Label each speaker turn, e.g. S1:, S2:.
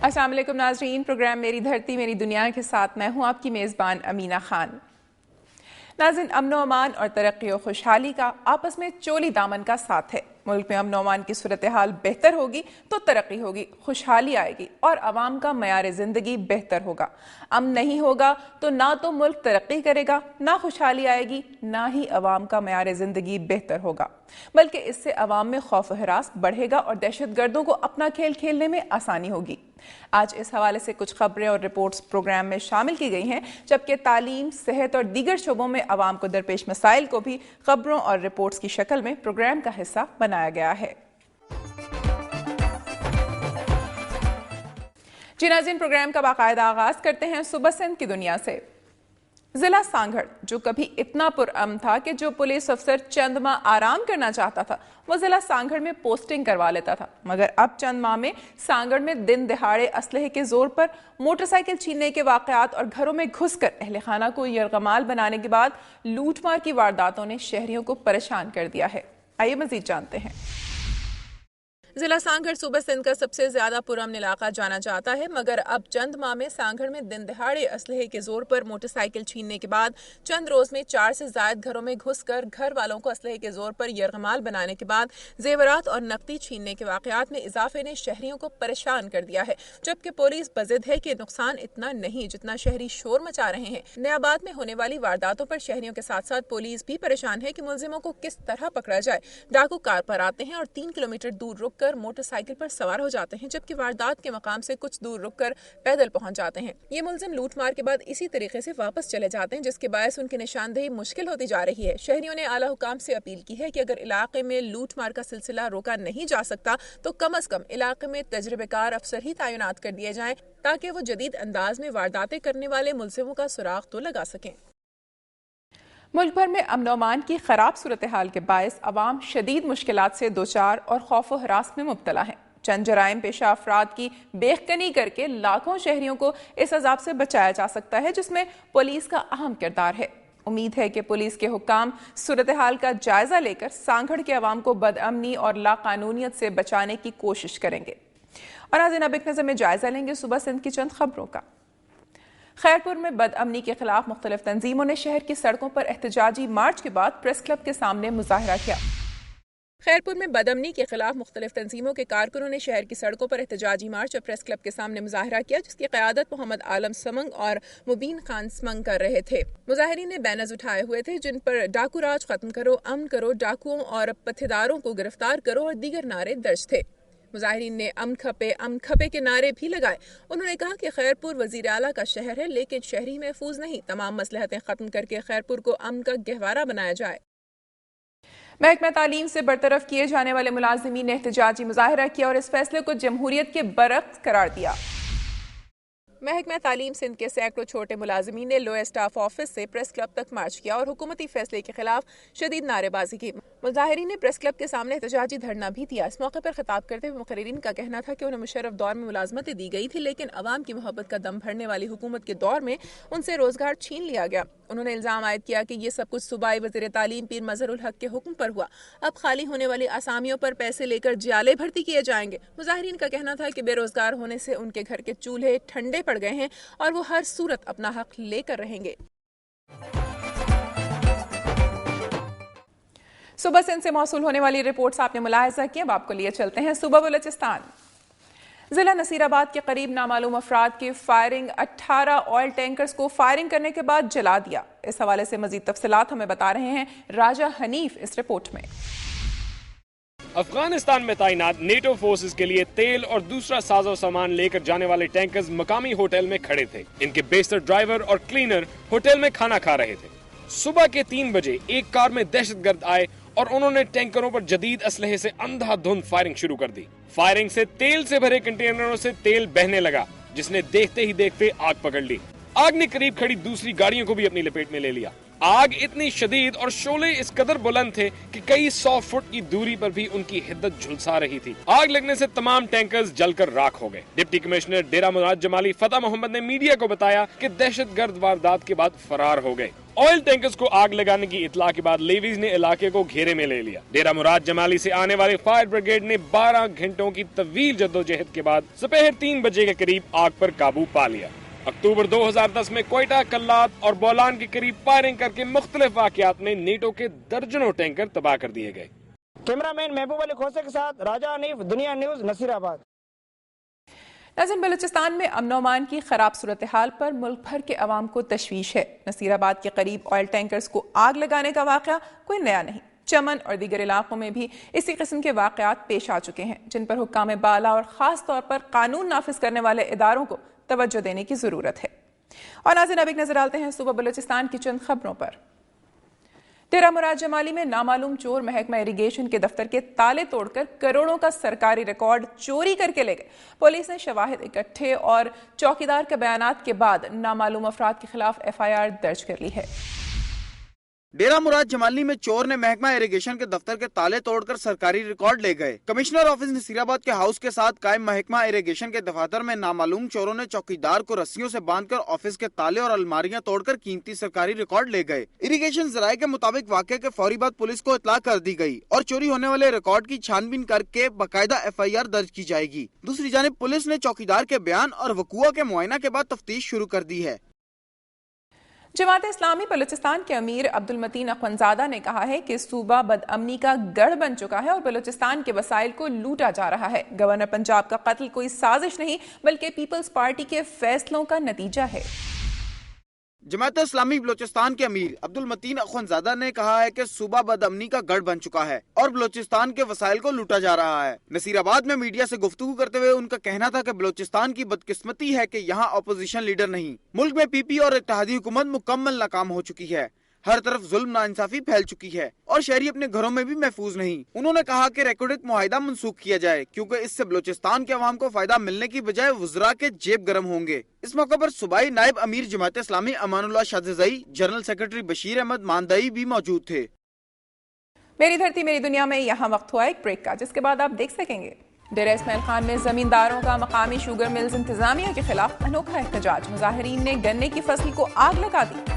S1: अस्सलाम वालेकुम नाज़रीन, प्रोग्राम मेरी धरती मेरी दुनिया के साथ मैं हूं आपकी मेज़बान अमीना खान। नाज़रीन, अमन अमान और तरक्की और खुशहाली का आपस में चोली दामन का साथ है। मुल्क में अमन अमान की सूरत हाल बेहतर होगी तो तरक्की होगी, खुशहाली आएगी और आवाम का मयार ज़िंदगी बेहतर होगा। अमन नहीं होगा तो ना तो मुल्क तरक्की करेगा, ना खुशहाली आएगी, ना ही आवाम का मयार ज़िंदगी बेहतर होगा, बल्कि इससे आवाम में खौफ हरास बढ़ेगा और दहशतगर्दों को अपना खेल खेलने में आसानी होगी। आज इस हवाले से कुछ खबरें और रिपोर्ट्स प्रोग्राम में शामिल की गई हैं, जबकि तालीम, सेहत और दीगर शोबों में आवाम को दरपेश मसाइल को भी खबरों और रिपोर्ट्स की शक्ल में प्रोग्राम का हिस्सा बनाया गया है। जी नाज़रीन, प्रोग्राम का बाकायदा आगाज करते हैं सुबह सिंध की दुनिया से। जिला सांगड़, जो कभी इतना पुरअमन था कि जो पुलिस अफसर चंद माह आराम करना चाहता था वो जिला सांगड़ में पोस्टिंग करवा लेता था, मगर अब चंद माह में सांगड़ में दिन दिहाड़े असलहे के जोर पर मोटरसाइकिल छीनने के वाकयात और घरों में घुसकर अहले खाना को यरगमाल बनाने के बाद लूटमार की वारदातों ने शहरियों को परेशान कर दिया है। आइए मजीद जानते हैं। जिला सांगड़ सूबा सिंध का सबसे ज्यादा पुरअमन इलाका जाना जाता है, मगर अब चंद माह में सांगड़ में दिन दिहाड़े असलहे के जोर पर मोटरसाइकिल छीनने के बाद चंद रोज में 4 से ज्यादा घरों में घुसकर घर वालों को असलहे के जोर पर यरगमाल बनाने के बाद जेवरात और नकदी छीनने के वाकयात में इजाफे ने शहरियों को परेशान कर दिया है। जबकि पुलिस बजिद है कि नुकसान इतना नहीं जितना शहरी शोर मचा रहे हैं। नयाबाद में होने वाली वारदातों पर शहरियों के साथ साथ पुलिस भी परेशान है कि मुलजिमों को किस तरह पकड़ा जाए। डाकू कार पर आते हैं और 3 किलोमीटर दूर रुक मोटरसाइकिल पर सवार हो जाते हैं, जबकि वारदात के मकाम से कुछ दूर रुककर पैदल पहुंच जाते हैं। ये मुलजिम लूटमार के बाद इसी तरीके से वापस चले जाते हैं, जिसके बायस उनकी निशानदेही मुश्किल होती जा रही है। शहरियों ने आला हुकाम से अपील की है कि अगर इलाके में लूटमार का सिलसिला रोका नहीं जा सकता तो कम अज कम इलाके में तजर्बेकार अफसर ही तैनात कर दिए जाएं, ताकि वो जदीद अंदाज में वारदातें करने वाले मुलजिमों का सुराग तो लगा सकें। मुल्क भर में अमन अमान की खराब सूरत हाल के बायस अवाम शदीद मुश्किलात से दोचार और खौफ हरास में मुब्तला है। चंद जराइम पेशा अफराद की बेखकनी करके लाखों शहरियों को इस अजाब से बचाया जा सकता है, जिसमें पुलिस का अहम किरदार है। उम्मीद है कि पुलिस के हुक्काम सूरत हाल का जायजा लेकर सांगड़ के अवाम को बदअमनी और लाकानूनियत से बचाने की कोशिश करेंगे। और आज अब एक नजर में जायजा लेंगे सुबह सिंध की चंद खबरों का। खैरपुर में बदअमनी के खिलाफ मुख्तलिफ तंजीमों ने शहर की सड़कों पर एहतजाजी मार्च के बाद प्रेस क्लब के सामने मुजाहरा किया। खैरपुर में बदअमनी के खिलाफ मुख्तलिफ तंजीमों के कारकुनों ने शहर की सड़कों पर एहतजाजी मार्च और प्रेस क्लब के सामने मुजाहरा किया, जिसकी क़यादत मोहम्मद आलम समंग और मुबीन खान समंग कर रहे थे। मुजाहिरीन ने बैनर्स उठाए हुए थे जिन पर डाकू राज खत्म करो, अमन करो, डाकुओं और पत्थेदारों को गिरफ्तार करो और दीगर नारे दर्ज थे। मुजाहिरीन ने अमन खपे के नारे भी लगाए। उन्होंने कहा कि खैरपुर वजीर आला का शहर है, लेकिन शहरी महफूज नहीं। तमाम मसलहतें खत्म करके खैरपुर को अमन का गहवारा बनाया जाए। महकमा तालीम से बरतरफ किए जाने वाले मुलाजिमीन ने एहतजाजी मुजाहरा किया और इस फैसले को जमहूरियत के बरअक्स करार दिया। महकमा तालीम सिंध के सैकड़ों छोटे मुलाजिमीन ने लोअर स्टाफ ऑफिस से प्रेस क्लब तक मार्च किया और हुकूमती फैसले के खिलाफ शदीद नारेबाजी की। मुजाहिरीन ने प्रेस क्लब के सामने एहतजाजी धरना भी दिया। इस मौके पर खिताब करते हुए मुकर्रिरीन का कहना था कि उन्हें मुशर्रफ दौर में मुलाजमतें दी गई थी, लेकिन अवाम की मोहब्बत का दम भरने वाली हुकूमत के दौर में उनसे रोजगार छीन लिया गया। उन्होंने इल्जाम आयद किया कि ये सब कुछ सूबाई वज़ीर तालीम पीर मजहरुल हक के हुक्म पर हुआ। अब खाली होने वाली आसामियों पर पैसे लेकर जियाले भर्ती किए जाएंगे। मुजाहिरीन का कहना था कि बेरोजगार होने से उनके घर के चूल्हे ठंडे पड़ गए हैं और वो हर सूरत अपना हक लेकर रहेंगे। सुबह सिंध से मौसूल होने वाली रिपोर्ट्स आपने मुलाहिजा की। अब आपको लिए चलते हैं सुबह बलूचिस्तान। जिला नसीराबाद के करीब नामालूम अफराद की फायरिंग 18 ऑयल टैंकर्स को फायरिंग करने के बाद जला दिया। इस हवाले से मजीद तफसीलात हमें बता रहे हैं राजा हनीफ इस रिपोर्ट में।
S2: अफगानिस्तान में तैनात नेटो फोर्सेस के लिए तेल और दूसरा साजो सामान लेकर जाने वाले टैंकर्स मकामी होटल में खड़े थे। इनके बेस्तर ड्राइवर और क्लीनर होटल में खाना खा रहे थे। सुबह के 3 बजे एक कार में दहशतगर्द आए और उन्होंने टैंकरों पर जदीद असलहे से अंधाधुंध फायरिंग शुरू कर दी। फायरिंग से तेल से भरे कंटेनरों से तेल बहने लगा, जिसने देखते ही देखते आग पकड़ ली। आग ने करीब खड़ी दूसरी गाड़ियों को भी अपनी लपेट में ले लिया। आग इतनी शदीद और शोले इस कदर बुलंद थे कि कई 100 फुट की दूरी पर भी उनकी हिद्दत झुलसा रही थी। आग लगने से तमाम टैंकर्स जलकर राख हो गए। डिप्टी कमिश्नर डेरा मुराद जमाली फतेह मोहम्मद ने मीडिया को बताया कि दहशतगर्द वारदात के बाद फरार हो गए। ऑयल टैंकर्स को आग लगाने की इतला के बाद लेवीज ने इलाके को घेरे में ले लिया। डेरा मुराद जमाली से आने वाले फायर ब्रिगेड ने 12 घंटों की तवील जद्दोजहद के बाद दोपहर 3 बजे के करीब आग पर काबू पा लिया। अक्टूबर 2010 में कोयटा, कल्लात और बोलान के करीब फायरिंग करके मुख्तलिफ वाकयात में नेटो के दर्जनों टैंकर तबाह कर दिए गए।
S3: कैमरामैन महबूब अली खोसे के साथ राजा हनीफ, दुनिया न्यूज, नसीराबाद।
S1: नाज़रीन, बलूचिस्तान में अमन अमान की खराब सूरत हाल पर मुल्क भर के अवाम को तशवीश है। नसीराबाद के करीब ऑयल टैंकर्स को आग लगाने का वाक़या कोई नया नहीं। चमन और दीगर इलाकों में भी इसी किस्म के वाक़यात पेश आ चुके हैं, जिन पर हुक्काम बाला और ख़ास तौर पर कानून नाफिज करने वाले इदारों को तवज्जो देने की ज़रूरत है। और नाज़रीन, अब एक नज़र डालते हैं सुबह बलूचिस्तान की चंद खबरों पर। डेरा मुराद जमाली में नामालूम चोर महकमा इरिगेशन के दफ्तर के ताले तोड़कर करोड़ों का सरकारी रिकॉर्ड चोरी करके ले गए। पुलिस ने शवाहिद इकट्ठे और चौकीदार के बयानात के बाद नामालूम अफराद के खिलाफ FIR दर्ज कर ली है।
S4: डेरा मुराद जमाली में चोर ने महकमा इरिगेशन के दफ्तर के ताले तोड़कर सरकारी रिकॉर्ड ले गए। कमिश्नर ऑफिस नसीराबाद के हाउस के साथ कायम महकमा इरिगेशन के दफातर में नामालूम चोरों ने चौकीदार को रस्सियों से बांधकर ऑफिस के ताले और अलमारियां तोड़कर कीमती सरकारी रिकॉर्ड ले गए। इरिगेशन जराये के मुताबिक वाक़े के फौरी बाद पुलिस को इतला कर दी गई और चोरी होने वाले रिकॉर्ड की छानबीन करके बाकायदा FIR दर्ज की जाएगी। दूसरी जानिब पुलिस ने चौकीदार के बयान और वकूआ के मुआयना के बाद तफ्तीश शुरू कर दी है।
S1: जमात इस्लामी बलूचिस्तान के अमीर अब्दुल मतीन अख्वंजादा ने कहा है कि सूबा बदअमनी का गढ़ बन चुका है और बलूचिस्तान के वसाइल को लूटा जा रहा है। गवर्नर पंजाब का कत्ल कोई साजिश नहीं बल्कि पीपल्स पार्टी के फैसलों का नतीजा है।
S4: जमात इस्लामी बलोचिस्तान के अमीर अब्दुल मतीन अख्वंजादा ने कहा है कि सूबा बदअमनी का गढ़ बन चुका है और बलोचिस्तान के वसाइल को लूटा जा रहा है। नसीराबाद में मीडिया से गुफ्तगू करते हुए उनका कहना था कि बलोचिस्तान की बदकिस्मती है कि यहाँ अपोजिशन लीडर नहीं। मुल्क में PP और इत्तेहादी हुकूमत मुकम्मल नाकाम हो चुकी है। हर तरफ जुल्म नाइंसाफी फैल चुकी है और शहरी अपने घरों में भी महफूज नहीं। उन्होंने कहा कि रेकोडिक मुआहिदा मनसूख किया जाए क्योंकि इससे बलूचिस्तान के अवाम को फायदा मिलने की बजाय वज़रा के जेब गर्म होंगे। इस मौके पर सूबाई नायब अमीर जमात इस्लामी अमानुल्लाह शाहज़ई, जनरल सेक्रेटरी बशीर अहमद मानदई भी मौजूद थे।
S1: मेरी धरती मेरी दुनिया में यहाँ वक्त हुआ एक ब्रेक का, जिसके बाद आप देख सकेंगे डेरा इस्माइल खान में जमींदारों का मकामी शुगर मिल्स इंतजामिया के खिलाफ अनोखा एहतजाज। मुजाहिरीन ने गन्ने की फसल को आग लगा दी।